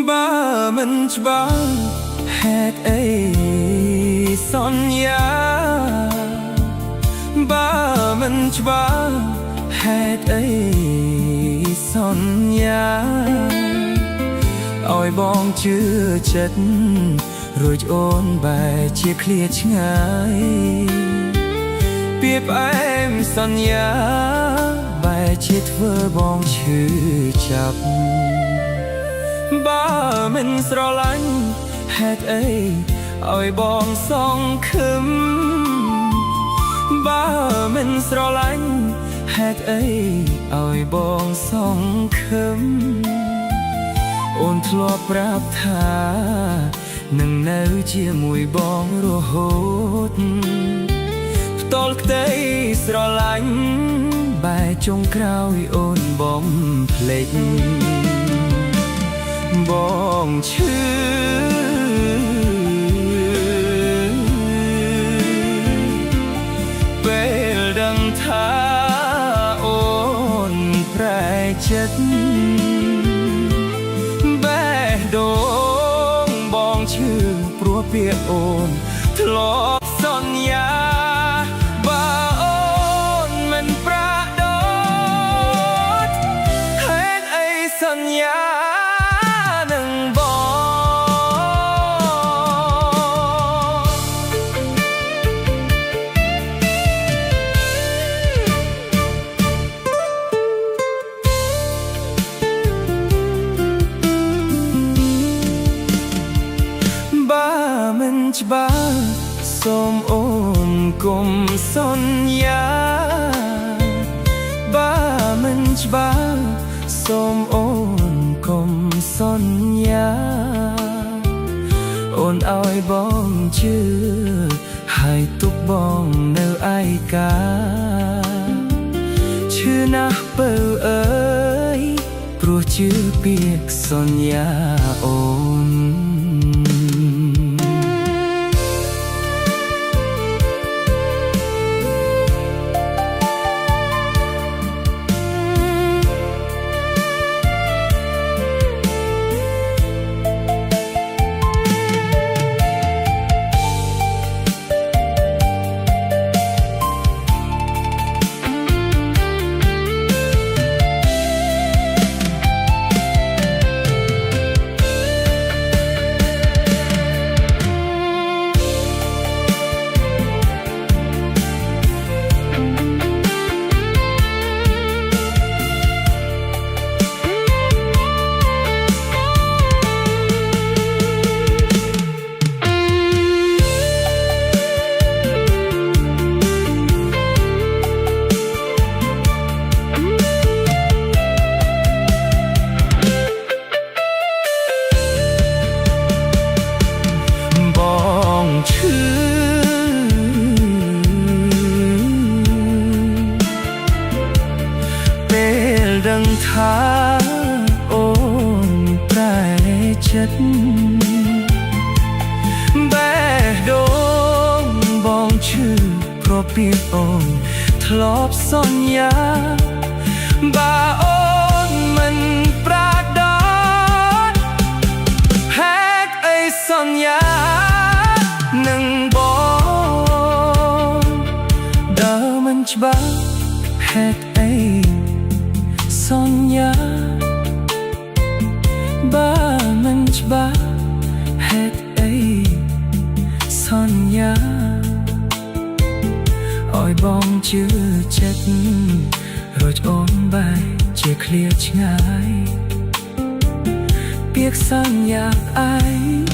បើមិនច្បាស់ហេតុអីសន្យាបើមិនច្បាស់ហេតុអីសន្យាឲ្យបងជឿចិត្តរួចអូនបែរជាឃ្លាឆ្ងាយពាក្យផ្អែមសន្យាបែរជាធ្វើបងឈឺចាប់បើមិនស្រឡាញ់ហេតុអីឲ្យបងសងខឹមបើមិនស្រឡាញ់ហេតុអីឲ្យបងសងខឹមអូនធ្លាប់ប្រាប់ថានឹងនៅជាមួយបងរហូតផ្ទាល់ក្តីស្រឡាញ់បែរចុងក្រោយអូនបំភ្លេចបងឈឺពេលដឹងថាអូនប្រែចិត្តបេះដូងបងឈឺព្រោះពាក្យអូនធ្លាប់សន្យាបើអូនមិនប្រាដូតហេតុអីសន្យាច្បាស់សូមអូនកុំសន្យាបើមិនច្បាស់សូមអូនកុំសន្យាអូនឲ្យបងជឿហើយទុកបងនៅឯកាឈឺណាស់ពៅអើយព្រោះជឿពាក្យសន្យាអូនឈឺពេលដឹងថាអូនប្រែចិត្តបេះដូងបងឈឺព្រោះពាក្យអូនធ្លាប់សន្យាបើអូនមិនប្រាដូតហេតុអីសន្យានឹងបងដើរមិនច្បាស់ហេតុអីសន្យាបើមិនច្បាស់ហេតុអីសន្យាឲ្យបងជឿចិត្តរួចអូនបែរជាឃ្លាឆ្ងាយពាក្យសន្យាឯង